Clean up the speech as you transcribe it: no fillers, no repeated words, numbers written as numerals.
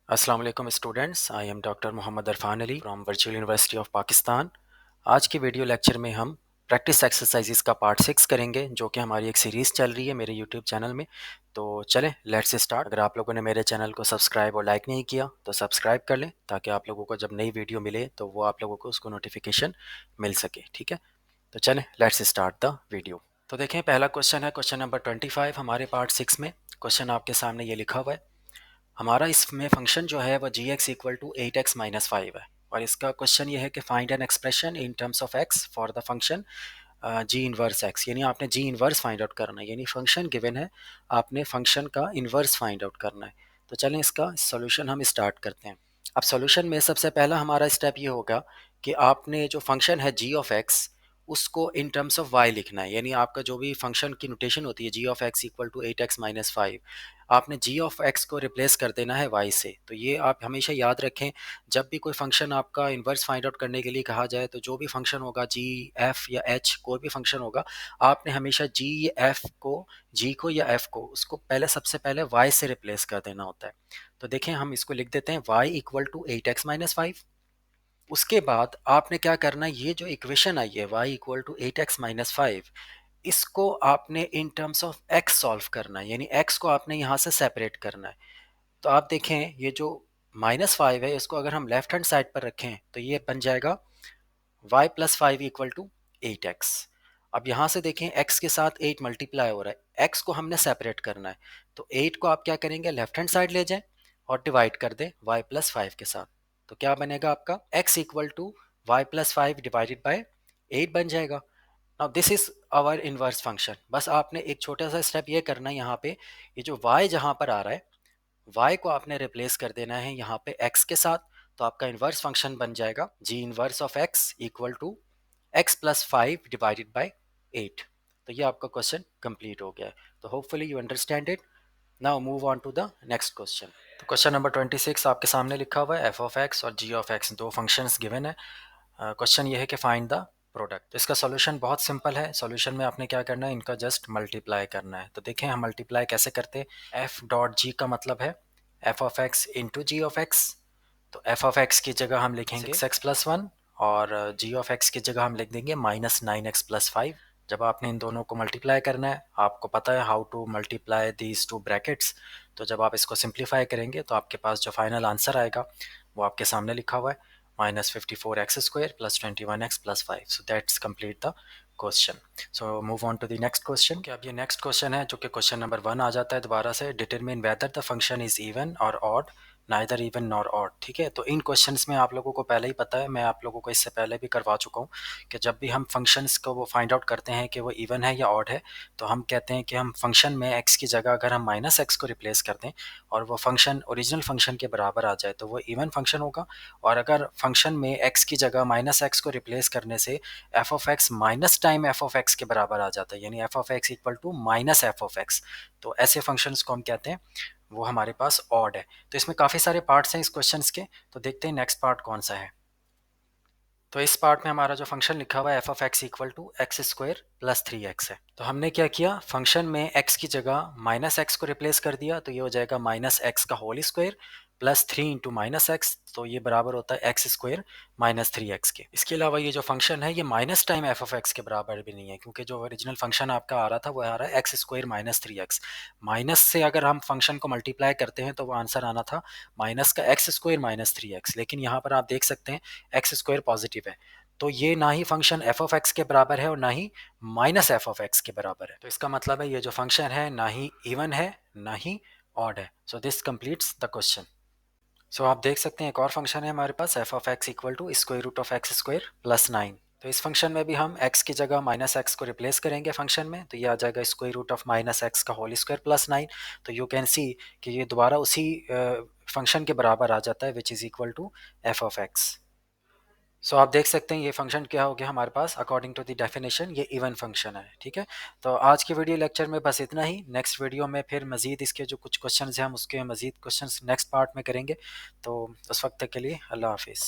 अस्सलाम वालेकुम students, I am doctor Mohammad Arfan Ali from Virtual University of Pakistan. आज की वीडियो लेक्चर में हम प्रैक्टिस एक्सरसाइजेस का पार्ट 6 करेंगे, जो कि हमारी एक सीरीज़ चल रही है मेरे यूट्यूब चैनल में। तो चलें, लेट्स स्टार्ट। अगर आप लोगों ने मेरे चैनल को सब्सक्राइब और लाइक नहीं किया तो सब्सक्राइब कर लें, ताकि आप लोगों को जब नई वीडियो मिले तो वो आप लोगों को उसको नोटिफिकेशन मिल सके। ठीक है, तो चलें, लेट्स स्टार्ट द वीडियो। तो देखें, पहला क्वेश्चन है क्वेश्चन नंबर 25 हमारे पार्ट 6 में। क्वेश्चन आपके सामने ये लिखा हुआ है। हमारा इसमें फंक्शन जो है वो जी एक्स इक्वल टू 8x-5 है, और इसका क्वेश्चन ये है कि find an expression in terms of x for the function ji inverse x. यानी आपने जी इनवर्स फाइंड आउट करना है, यानी फंक्शन गिवन है, आपने फंक्शन का इनवर्स फाइंड आउट करना है। तो चलें, इसका सोल्यूशन हम स्टार्ट करते हैं। अब सोल्यूशन में सबसे पहला हमारा स्टेप ये होगा कि आपने जो फंक्शन है जी ऑफ एक्स, उसको इन टर्म्स ऑफ वाई लिखना है। यानी आपका जो भी फंक्शन की नोटेशन होती है, G of x equal to 8x-5, आपने जी ऑफ एक्स को रिप्लेस कर देना है वाई से। तो ये आप हमेशा याद रखें, जब भी कोई फंक्शन आपका इन्वर्स फाइंड आउट करने के लिए कहा जाए, तो जो भी फंक्शन होगा, जी एफ या एच, कोई भी फंक्शन होगा, आपने हमेशा जी को या एफ को, उसको पहले सबसे पहले वाई से रिप्लेस कर देना होता है। तो देखें, हम इसको लिख देते हैं वाई इक्वल टू 8x-5। उसके बाद आपने क्या करना है, ये जो इक्वेशन आई है वाई इक्वल टू 8x-5, इसको आपने in terms of x solve करना है, यानी एक्स को आपने यहाँ से सेपरेट करना है। तो आप देखें, ये जो -5 है, इसको अगर हम लेफ्ट हैंड साइड पर रखें तो ये बन जाएगा y+5 इक्वल टू 8x। अब यहाँ से देखें, x के साथ 8 मल्टीप्लाई हो रहा है, x को हमने सेपरेट करना है। तो 8 को आप क्या करेंगे, लेफ्ट हैंड साइड ले जाएं और डिवाइड कर दें y+5 के साथ। तो क्या बनेगा आपका, x equal to y+5 divided by 8 बन जाएगा। Now this is our inverse function. बस आपने एक छोटा सा स्टेप ये करना है, यहाँ पे ये जो y जहाँ पर आ रहा है, y को आपने रिप्लेस कर देना है यहाँ पे x के साथ। तो आपका इनवर्स फंक्शन बन जाएगा g inverse of x equal to x+5 divided by 8। तो ये आपका क्वेश्चन कंप्लीट हो गया है। तो hopefully you understand it. Now move on to the next question. तो क्वेश्चन नंबर 26 आपके सामने लिखा हुआ है, एफ ऑफ एक्स और जी ऑफ एक्स दो फंक्शंस गिवन है। क्वेश्चन ये है कि फाइंड द प्रोडक्ट। तो इसका सॉल्यूशन बहुत सिंपल है। सॉल्यूशन में आपने क्या करना है, इनका जस्ट मल्टीप्लाई करना है। तो देखें, हम मल्टीप्लाई कैसे करते हैं। एफ डॉट जी का मतलब है F of X into G of x. तो एफ ऑफ एक्स की जगह हम लिखेंगे 6x+1, और जी ऑफ एक्स की जगह हम लिख देंगे -9x+5। जब आपने इन दोनों को मल्टीप्लाई करना है, आपको पता है how to multiply these two brackets. तो जब आप इसको सिंप्लीफाई करेंगे तो आपके पास जो फाइनल आंसर आएगा वो आपके सामने लिखा हुआ है, -54x² + 21x+5। So that's complete the question. So move on to the next question. अब ये नेक्स्ट क्वेश्चन है, जो कि क्वेश्चन नंबर 1 आ जाता है दोबारा से। Determine whether the function is even और odd, neither even nor odd. ठीक है, तो इन क्वेश्चंस में आप लोगों को पहले ही पता है, मैं आप लोगों को इससे पहले भी करवा चुका हूँ, कि जब भी हम फंक्शंस को वो फाइंड आउट करते हैं कि वो इवन है या ऑड है, तो हम कहते हैं कि हम फंक्शन में एक्स की जगह अगर हम -x को रिप्लेस कर दें और वो फंक्शन ओरिजिनल फंक्शन के बराबर आ जाए, तो वो इवन फंक्शन होगा। और अगर फंक्शन में एक्स की जगह -x को रिप्लेस करने से f of x minus time f of x के बराबर आ जाता है, यानी f of x equal to minus f of x, तो ऐसे फंक्शंस को हम कहते हैं वो हमारे पास ऑड है। तो इसमें काफ़ी सारे पार्ट्स हैं इस क्वेश्चंस के। तो देखते हैं नेक्स्ट पार्ट कौन सा है। तो इस पार्ट में हमारा जो फंक्शन लिखा हुआ है F of x equal to x² + 3x है। तो हमने क्या किया, फंक्शन में x की जगह -x को रिप्लेस कर दिया, तो ये हो जाएगा -x का whole square plus 3 into -x, तो ये बराबर होता है x² - 3x के। इसके अलावा ये जो फंक्शन है, ये minus time f of x के बराबर भी नहीं है, क्योंकि जो ओरिजिनल फंक्शन आपका आ रहा था वो आ रहा है x² - 3x। माइनस से अगर हम फंक्शन को मल्टीप्लाई करते हैं तो वो आंसर आना था माइनस का x² - 3x, लेकिन यहाँ पर आप देख सकते हैं x² पॉजिटिव है। तो ये ना ही फंक्शन एफ ऑफ एक्स के बराबर है और ना ही माइनस एफ ऑफ एक्स के बराबर है। तो इसका मतलब है ये जो फंक्शन है ना ही इवन है ना ही ऑड है। So this completes the question. So आप देख सकते हैं एक और फंक्शन है हमारे पास, F of x equal to √(x² + 9)। तो इस फंक्शन में भी हम x की जगह -x को रिप्लेस करेंगे फंक्शन में, तो ये आ जाएगा (-x का होल स्क्वायर प्लस 9)। तो यू कैन सी कि ये दोबारा उसी फंक्शन के बराबर आ जाता है, which is equal to F of X. So आप देख सकते हैं ये फंक्शन क्या हो गया हमारे पास, अकॉर्डिंग टू द डेफिनेशन ये इवन फंक्शन है। ठीक है, तो आज के वीडियो लेक्चर में बस इतना ही। नेक्स्ट वीडियो में फिर मजीद इसके जो कुछ क्वेश्चंस हैं हम उसके मजीद क्वेश्चंस नेक्स्ट पार्ट में करेंगे। तो उस वक्त तक के लिए अल्लाह हाफिज़।